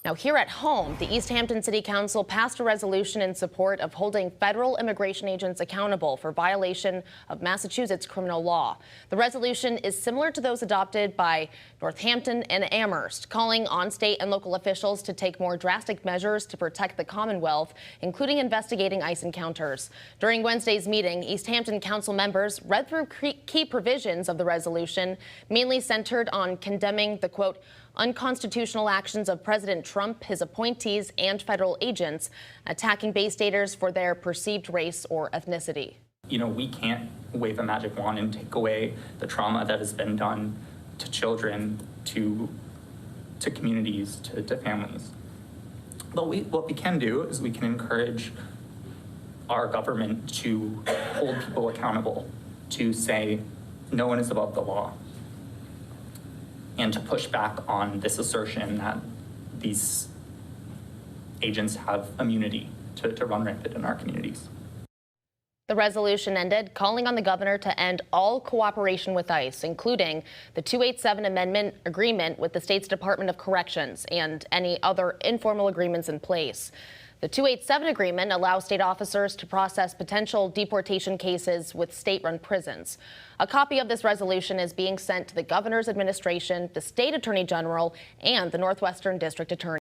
Now, here at home, the Easthampton City Council passed a resolution in support of holding federal immigration agents accountable for violation of Massachusetts criminal law. The resolution is similar to those adopted by Northampton and Amherst, calling on state and local officials to take more drastic measures to protect the Commonwealth, including investigating ICE encounters. During Wednesday's meeting, Easthampton Council members read through key provisions of the resolution, mainly centered on condemning the, quote, unconstitutional actions of President Trump, his appointees, and federal agents, attacking Bay Staters for their perceived race or ethnicity. You know, we can't wave a magic wand and take away the trauma that has been done to children, to communities, to families. But what we can do is we can encourage our government to hold people accountable, to say no one is above the law, and to push back on this assertion that these agents have immunity to run rampant in our communities. The resolution ended calling on the governor to end all cooperation with ICE, including the 287 Amendment agreement with the state's Department of Corrections and any other informal agreements in place. The 287 agreement allows state officers to process potential deportation cases with state-run prisons. A copy of this resolution is being sent to the governor's administration, the state attorney general, and the Northwestern District Attorney.